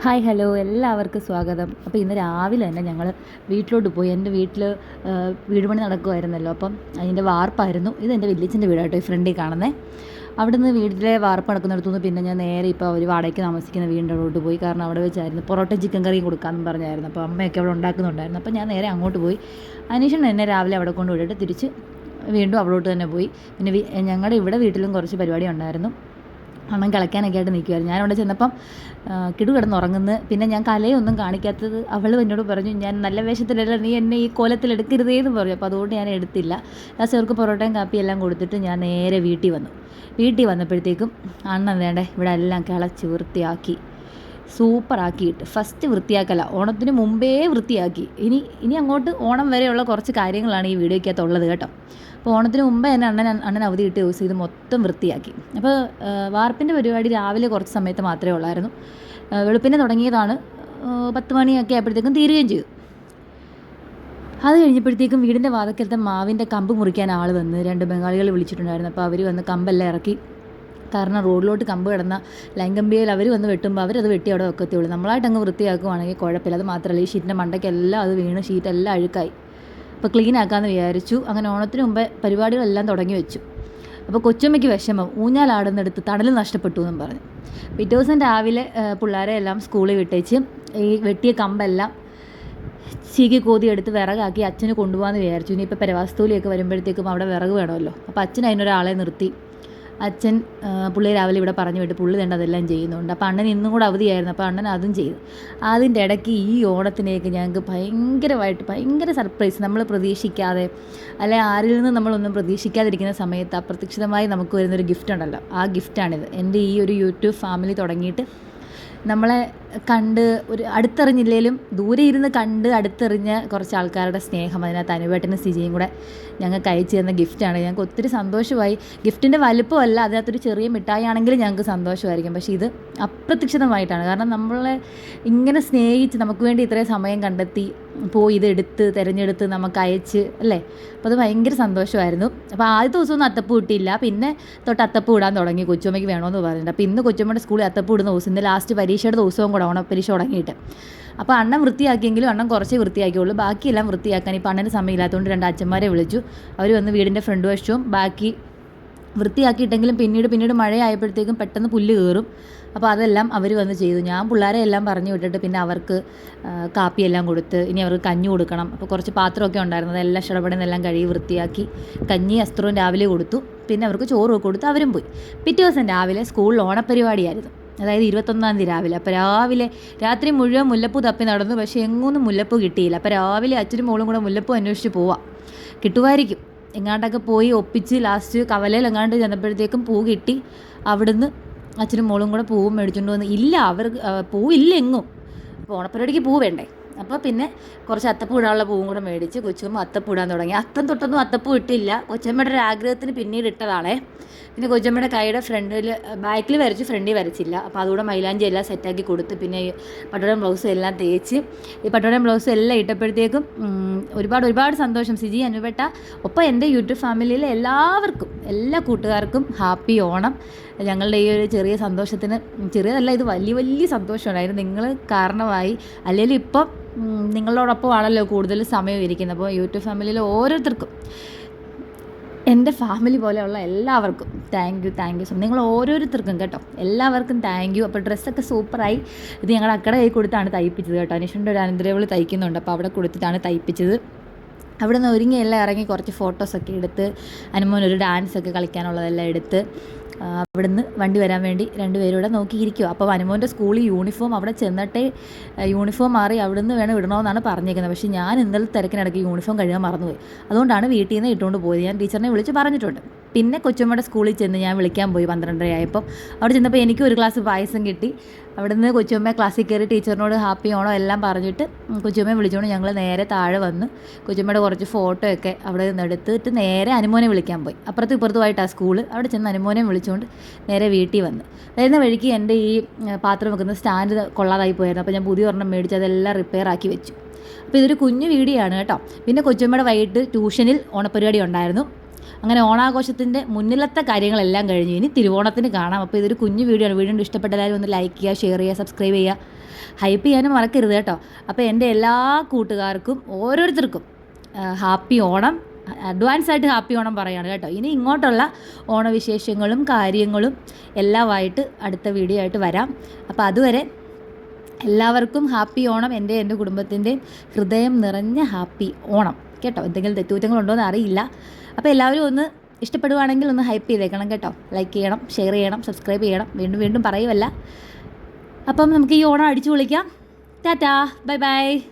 Hi hello എല്ലാവർക്കും സ്വാഗതം. അപ്പോൾ ഇന്ന് രാവിലെ തന്നെ ഞങ്ങൾ വീട്ടിലോട്ട് പോയി. എൻ്റെ വീട്ടിൽ വീട് പണി നടക്കുമായിരുന്നല്ലോ, അപ്പം അതിൻ്റെ വാർപ്പായിരുന്നു. ഇത് എൻ്റെ വല്യച്ഛൻ്റെ വീടാട്ടോ, ഈ ഫ്രണ്ടിൽ കാണുന്നത്. അവിടുന്ന് വീട്ടിലെ വാർപ്പ് നടക്കുന്നിടത്തുനിന്ന് പിന്നെ ഞാൻ നേരെ ഇപ്പോൾ അവർ വാടകയ്ക്ക് താമസിക്കുന്ന വീടിൻ്റെ അവിടോട്ട് പോയി. കാരണം അവിടെ വെച്ചായിരുന്നു പൊറോട്ട ചിക്കൻ കറിയും കൊടുക്കാമെന്ന് പറഞ്ഞായിരുന്നു. അപ്പോൾ അമ്മയൊക്കെ അവിടെ ഉണ്ടാക്കുന്നുണ്ടായിരുന്നു. അപ്പോൾ ഞാൻ നേരെ അങ്ങോട്ട് പോയി. അനീഷൻ എന്നെ രാവിലെ അവിടെ കൊണ്ട് വിട്ടിട്ട് തിരിച്ച് വീണ്ടും അവിടോട്ട് തന്നെ പോയി. പിന്നെ ഞങ്ങളുടെ ഇവിടെ വീട്ടിലും കുറച്ച് പരിപാടി ഉണ്ടായിരുന്നു. അണ്ണൻ കിളയ്ക്കാനൊക്കെ ആയിട്ട് നിൽക്കുമായിരുന്നു. ഞാനവിടെ ചെന്നപ്പം കിടന്നുറങ്ങുന്നു. പിന്നെ ഞാൻ കലയൊന്നും കാണിക്കാത്തത് അവൾ എന്നോട് പറഞ്ഞു, ഞാൻ നല്ല വേഷത്തിലല്ല, നീ എന്നെ ഈ കോലത്തിൽ എടുക്കരുതേ എന്ന് പറഞ്ഞു. അപ്പോൾ അതുകൊണ്ട് ഞാൻ എടുത്തില്ല. ലാസ്റ്റ് അവർക്ക് പൊറോട്ടയും കാപ്പിയും എല്ലാം കൊടുത്തിട്ട് ഞാൻ നേരെ വീട്ടിൽ വന്നു. വീട്ടിൽ വന്നപ്പോഴത്തേക്കും അണ്ണൻ വേണ്ടേ ഇവിടെ എല്ലാം കിളച്ച് വൃത്തിയാക്കി സൂപ്പറാക്കിയിട്ട്, ഫസ്റ്റ് വൃത്തിയാക്കല ഓണത്തിന് മുമ്പേ വൃത്തിയാക്കി. ഇനി അങ്ങോട്ട് ഓണം വരെയുള്ള കുറച്ച് കാര്യങ്ങളാണ് ഈ വീഡിയോയ്ക്കകത്തുള്ളത് കേട്ടോ. അപ്പോൾ ഓണത്തിന് മുമ്പേ തന്നെ അണ്ണൻ അവധി കിട്ടിയ ദിവസം ഇത് മൊത്തം വൃത്തിയാക്കി. അപ്പോൾ വാർപ്പിൻ്റെ പരിപാടി രാവിലെ കുറച്ച് സമയത്ത് മാത്രമേ ഉള്ളായിരുന്നു. വെളുപ്പിനെ തുടങ്ങിയതാണ്. 10 മണിയൊക്കെ ആയപ്പോഴത്തേക്കും തീരുകയും ചെയ്തു. അത് കഴിഞ്ഞപ്പോഴത്തേക്കും വീടിൻ്റെ വാതിൽക്കലത്തെ മാവിൻ്റെ കമ്പ് മുറിക്കാൻ ആൾ വന്ന് 2 ബംഗാളികൾ വിളിച്ചിട്ടുണ്ടായിരുന്നു. അപ്പോൾ അവർ വന്ന് കമ്പെല്ലാം ഇറക്കി. കാരണം റോഡിലോട്ട് കമ്പ് കിടന്ന ലൈൻ കമ്പിയിൽ അവർ വന്ന് വെട്ടുമ്പോൾ അവരത് വെട്ടി അവിടെ വെക്കത്തുള്ളൂ. നമ്മളായിട്ട് അങ്ങ് വൃത്തിയാക്കുവാണെങ്കിൽ കുഴപ്പമില്ല. അത് മാത്രമല്ല, ഈ ഷീറ്റിൻ്റെ മണ്ടയ്ക്കെല്ലാം അത് വീണ് ഷീറ്റെല്ലാം അഴുക്കായി. അപ്പോൾ ക്ലീൻ ആക്കാമെന്ന് വിചാരിച്ചു. അങ്ങനെ ഓണത്തിന് മുമ്പേ പരിപാടികളെല്ലാം തുടങ്ങി വെച്ചു. അപ്പോൾ കൊച്ചമ്മയ്ക്ക് വിഷമം, ഊഞ്ഞാലാടുന്നിടത്ത് തണൽ നഷ്ടപ്പെട്ടു എന്നും പറഞ്ഞു. പിറ്റേ ദിവസം രാവിലെ പിള്ളേരെ എല്ലാം സ്കൂളിൽ വിട്ടേച്ച് ഈ വെട്ടിയ കമ്പെല്ലാം ചീകി കോതി എടുത്ത് വിറകാക്കി അച്ഛന് കൊണ്ടുപോകാമെന്ന് വിചാരിച്ചു. ഇനിയിപ്പോൾ പെരവാസ്തൂലിയൊക്കെ വരുമ്പോഴത്തേക്കും അവിടെ വിറക് വേണമല്ലോ. അപ്പോൾ അച്ഛൻ അതിനൊരാളെ നിർത്തി. അച്ഛൻ പുള്ളി രാവിലെ ഇവിടെ പറഞ്ഞു വിട്ട് പുള്ളി തന്നെ അതെല്ലാം ചെയ്യുന്നുണ്ട്. അപ്പോൾ അണ്ണൻ ഇന്നും കൂടെ അവധിയായിരുന്നു. അപ്പോൾ അണ്ണൻ അതും ചെയ്തു. അതിൻ്റെ ഇടയ്ക്ക് ഈ ഓണത്തിനേക്ക് ഞങ്ങൾക്ക് ഭയങ്കര സർപ്രൈസ്, നമ്മൾ പ്രതീക്ഷിക്കാതെ അല്ലെ ആരിൽ നിന്ന് നമ്മളൊന്നും പ്രതീക്ഷിക്കാതിരിക്കുന്ന സമയത്ത് അപ്രതീക്ഷിതമായി നമുക്ക് വരുന്നൊരു ഗിഫ്റ്റ് ഉണ്ടല്ലോ, ആ ഗിഫ്റ്റാണിത്. എൻ്റെ ഈ ഒരു യൂട്യൂബ് ഫാമിലി തുടങ്ങിയിട്ട് നമ്മളെ കണ്ട് ഒരു അടുത്തെറിഞ്ഞില്ലേലും ദൂരെ ഇരുന്ന് കണ്ട് അടുത്തെറിഞ്ഞ കുറച്ച് ആൾക്കാരുടെ സ്നേഹം, അതിനകത്ത് അനുവേട്ടനും സിജിയും കൂടെ ഞങ്ങൾക്ക് അയച്ചു തന്ന ഗിഫ്റ്റാണ്. ഞങ്ങൾക്ക് ഒത്തിരി സന്തോഷമായി. ഗിഫ്റ്റിൻ്റെ വലുപ്പമല്ല, അതിനകത്തൊരു ചെറിയ മിഠായി ആണെങ്കിലും ഞങ്ങൾക്ക് സന്തോഷമായിരിക്കും. പക്ഷേ ഇത് അപ്രതീക്ഷിതമായിട്ടാണ്. കാരണം നമ്മളെ ഇങ്ങനെ സ്നേഹിച്ച് നമുക്ക് വേണ്ടി ഇത്രയും സമയം കണ്ടെത്തി പോയി ഇതെടുത്ത് തിരഞ്ഞെടുത്ത് നമുക്ക് അയച്ച് അല്ലേ. അപ്പോൾ അത് ഭയങ്കര സന്തോഷമായിരുന്നു. അപ്പോൾ ആദ്യത്തെ ദിവസമൊന്നും അത്തപ്പൂ ഇട്ടില്ല. പിന്നെ തൊട്ട് അത്തപ്പൂ ഇടാൻ തുടങ്ങി. കൊച്ചുമ്മയ്ക്ക് വേണമെന്ന് പറഞ്ഞിട്ട്. അപ്പോൾ ഇന്ന് കൊച്ചുമ്മയുടെ സ്കൂളിൽ അത്തപ്പൂ ഇടുന്ന ദിവസം, ഇന്ന് ലാസ്റ്റ് പരീക്ഷയുടെ ദിവസവും കൂടെ, ഓണപ്പരീക്ഷ തുടങ്ങിയിട്ട്. അപ്പോൾ അണ്ണൻ വൃത്തിയാക്കിയെങ്കിലും അണ്ണൻ കുറച്ചേ വൃത്തിയാക്കിയുള്ളൂ. ബാക്കിയെല്ലാം വൃത്തിയാക്കാൻ ഇപ്പോൾ അണ്ണന് സമയമില്ലാത്തതുകൊണ്ട് 2 അച്ഛന്മാരെ വിളിച്ചു. അവർ വന്ന് വീടിൻ്റെ ഫ്രണ്ട് വശവും ബാക്കി വൃത്തിയാക്കിയിട്ടെങ്കിലും പിന്നീട് മഴയായപ്പോഴത്തേക്കും പെട്ടെന്ന് പുല്ല് കയറും. അപ്പോൾ അതെല്ലാം അവർ വന്ന് ചെയ്തു. ഞാൻ പിള്ളേരെ എല്ലാം പറഞ്ഞു വിട്ടിട്ട് പിന്നെ അവർക്ക് കാപ്പിയെല്ലാം കൊടുത്ത് ഇനി അവർക്ക് കഞ്ഞി കൊടുക്കണം. അപ്പോൾ കുറച്ച് പാത്രമൊക്കെ ഉണ്ടായിരുന്നു, അതെല്ലാം ഷടപടന്നെല്ലാം കഴുകി വൃത്തിയാക്കി കഞ്ഞി അസ്ത്രവും രാവിലെ കൊടുത്തു. പിന്നെ അവർക്ക് ചോറ് കൊടുത്ത് അവരും പോയി. പിറ്റേ ദിവസം രാവിലെ സ്കൂളിൽ ഓണപ്പരിപാടിയായിരുന്നു. അതായത് 21-ാം തീയതി രാവിലെ. അപ്പോൾ രാത്രി മുഴുവൻ മുല്ലപ്പൂ തപ്പി നടന്നു. പക്ഷേ എങ്ങൊന്നും മുല്ലപ്പൂ കിട്ടിയില്ല. അപ്പോൾ രാവിലെ അച്ഛനും മോളും കൂടെ മുല്ലപ്പൂ അന്വേഷിച്ച് പോവാം, കിട്ടുമായിരിക്കും. എങ്ങാണ്ടൊക്കെ പോയി ഒപ്പിച്ച് ലാസ്റ്റ് കവലയിൽ എങ്ങാണ്ട് ചെന്നപ്പോഴത്തേക്കും പൂ കിട്ടി. അവിടുന്ന് അച്ഛനും മോളും കൂടെ പൂവും മേടിച്ചുകൊണ്ട് വന്ന്. ഇല്ല, അവർക്ക് പൂവില്ല എങ്ങും. അപ്പോൾ ഓണപ്പരിപാടിക്ക് പൂ വേണ്ടേ. അപ്പോൾ പിന്നെ കുറച്ച് അത്തപ്പൂ ഇടാനുള്ള പൂവും കൂടെ മേടിച്ച് കൊച്ചുമ്മ അത്തപ്പൂ ഇടാൻ തുടങ്ങി. അത്തം തൊട്ടൊന്നും അത്തപ്പൂ ഇട്ടില്ല. കൊച്ചമ്മയുടെ ഒരു ആഗ്രഹത്തിന് പിന്നീട് ഇട്ടതാണേ. പിന്നെ കൊച്ചമ്മയുടെ കൈയുടെ ഫ്രണ്ടിൽ ബാക്കിൽ വരച്ചു, ഫ്രണ്ടിൽ വരച്ചില്ല. അപ്പോൾ അതുകൂടെ മൈലാഞ്ചി എല്ലാം സെറ്റാക്കി കൊടുത്ത് പിന്നെ പട്ടോടൻ ബ്ലൗസും എല്ലാം തേച്ച് ഈ പട്ടോടൻ ബ്ലൗസും എല്ലാം ഇട്ടപ്പോഴത്തേക്കും ഒരുപാട് സന്തോഷം. സിജി, അനുപേട്ട, ഒപ്പം എൻ്റെ യൂട്യൂബ് ഫാമിലിയിലെ എല്ലാവർക്കും, എല്ലാ കൂട്ടുകാർക്കും ഹാപ്പി ഓണം. ഞങ്ങളുടെ ഈ ഒരു ചെറിയ സന്തോഷത്തിന്, ചെറിയതല്ല, ഇത് വലിയ സന്തോഷമായിരുന്നു. നിങ്ങൾ കാരണമായി. അല്ലെങ്കിൽ ഇപ്പം നിങ്ങളോടൊപ്പം ആണല്ലോ കൂടുതൽ സമയം ഇരിക്കുന്നത്. അപ്പോൾ യൂട്യൂബ് ഫാമിലിയിലെ ഓരോരുത്തർക്കും, എൻ്റെ ഫാമിലി പോലെയുള്ള എല്ലാവർക്കും താങ്ക് യു സോ. നിങ്ങൾ ഓരോരുത്തർക്കും കേട്ടോ, എല്ലാവർക്കും താങ്ക് യു. അപ്പോൾ ഡ്രസ്സൊക്കെ സൂപ്പറായി. ഇത് ഞങ്ങളുടെ അക്കടെ കൈ കൊടുത്താണ് തയ്പ്പിച്ചത് കേട്ടോ. അനീഷിൻ്റെ ഒരു അനന്തരവൾ തയ്ക്കുന്നുണ്ട്. അപ്പോൾ അവിടെ കൊടുത്തിട്ടാണ് തയ്പ്പിച്ചത്. അവിടെ നിന്ന് ഒരുങ്ങി എല്ലാം ഇറങ്ങി കുറച്ച് ഫോട്ടോസൊക്കെ എടുത്ത് അനുമോനൊരു ഡാൻസൊക്കെ കളിക്കാനുള്ളതെല്ലാം എടുത്ത് അവിടുന്ന് വണ്ടി വരാൻ വേണ്ടി 2 പേരൂടെ നോക്കിയിരിക്കുക. അപ്പോൾ അനുമോൻ്റെ സ്കൂളിൽ യൂണിഫോം അവിടെ ചെന്നിട്ടേ യൂണിഫോം മാറി അവിടുന്ന് വേണം ഇടണമെന്നാണ് പറഞ്ഞേക്കുന്നത്. പക്ഷേ ഞാൻ ഇന്നലെ തിരക്കിനിടയ്ക്ക് യൂണിഫോം കഴുകാൻ മറന്നുപോയി. അതുകൊണ്ടാണ് വീട്ടിൽ നിന്ന് ഇട്ടുകൊണ്ട് പോയത്. ഞാൻ ടീച്ചറിനെ വിളിച്ച് പറഞ്ഞിട്ടുണ്ട്. പിന്നെ കൊച്ചുമ്മയുടെ സ്കൂളിൽ ചെന്ന് ഞാൻ വിളിക്കാൻ പോയി 12:30 ആയപ്പം. അവിടെ ചെന്നപ്പോൾ എനിക്ക് ഒരു ഗ്ലാസ് പായസം കിട്ടി. അവിടുന്ന് കൊച്ചുമ്മ ക്ലാസ്സിൽ കയറി ടീച്ചറിനോട് ഹാപ്പി ഓണം എല്ലാം പറഞ്ഞിട്ട് കൊച്ചുമ്മയെ വിളിച്ചുകൊണ്ട് ഞങ്ങൾ നേരെ താഴെ വന്ന് കൊച്ചുമ്മയുടെ കുറച്ച് ഫോട്ടോയൊക്കെ അവിടെ നിന്ന് എടുത്തിട്ട് നേരെ അനുമോനെ വിളിക്കാൻ പോയി. അപ്പുറത്തും ഇപ്പുറത്തുമായിട്ടാണ് സ്കൂള്. അവിടെ ചെന്ന് അനുമോനെ വിളിച്ചുകൊണ്ട് നേരെ വീട്ടിൽ വന്ന് വരുന്ന വഴിക്ക് എൻ്റെ ഈ പാത്രം വെക്കുന്ന സ്റ്റാൻഡ് കൊള്ളാതായി പോയായിരുന്നു. അപ്പോൾ ഞാൻ പുതിയ ഒരെണ്ണം മേടിച്ച് അതെല്ലാം റിപ്പയർ ആക്കി വെച്ചു. അപ്പോൾ ഇതൊരു കുഞ്ഞു വീഡിയോ ആണ് കേട്ടോ. പിന്നെ കൊച്ചുമ്മയുടെ വൈകിട്ട് ട്യൂഷനിൽ ഓണപ്പരിപാടി ഉണ്ടായിരുന്നു. അങ്ങനെ ഓണാഘോഷത്തിൻ്റെ മുന്നിലത്തെ കാര്യങ്ങളെല്ലാം കഴിഞ്ഞ് ഇനി തിരുവോണത്തിന് കാണാം. അപ്പോൾ ഇതൊരു കുഞ്ഞു വീഡിയോ ആണ്. വീഡിയോ ഇഷ്ടപ്പെട്ട എല്ലാവരും ഒന്ന് ലൈക്ക് ചെയ്യുക, ഷെയർ ചെയ്യുക, സബ്സ്ക്രൈബ് ചെയ്യുക, ഹൈപ്പ് ചെയ്യാനും മറക്കരുത് കേട്ടോ. അപ്പോൾ എൻ്റെ എല്ലാ കൂട്ടുകാർക്കും ഓരോരുത്തർക്കും ഹാപ്പി ഓണം, അഡ്വാൻസ് ആയിട്ട് ഹാപ്പി ഓണം പറയാണ് കേട്ടോ. ഇനി ഇങ്ങോട്ടുള്ള ഓണവിശേഷങ്ങളും കാര്യങ്ങളും എല്ലാമായിട്ട് അടുത്ത വീഡിയോ ആയിട്ട് വരാം. അപ്പോൾ അതുവരെ എല്ലാവർക്കും ഹാപ്പി ഓണം. എൻ്റെ കുടുംബത്തിൻ്റെയും ഹൃദയം നിറഞ്ഞ ഹാപ്പി ഓണം കേട്ടോ. എന്തെങ്കിലും തെറ്റുകുറ്റങ്ങളുണ്ടോ എന്ന് അറിയില്ല. അപ്പോൾ എല്ലാവരും ഒന്ന് ഇഷ്ടപ്പെടുവാണെങ്കിൽ ഒന്ന് ഹൈപ്പ് ചെയ്തേക്കണം കേട്ടോ. ലൈക്ക് ചെയ്യണം, ഷെയർ ചെയ്യണം, സബ്സ്ക്രൈബ് ചെയ്യണം. വീണ്ടും പറയുമല്ല. അപ്പം നമുക്ക് ഈ ഓണം അടിച്ചു പൊളിക്കാം. Tata, bye by.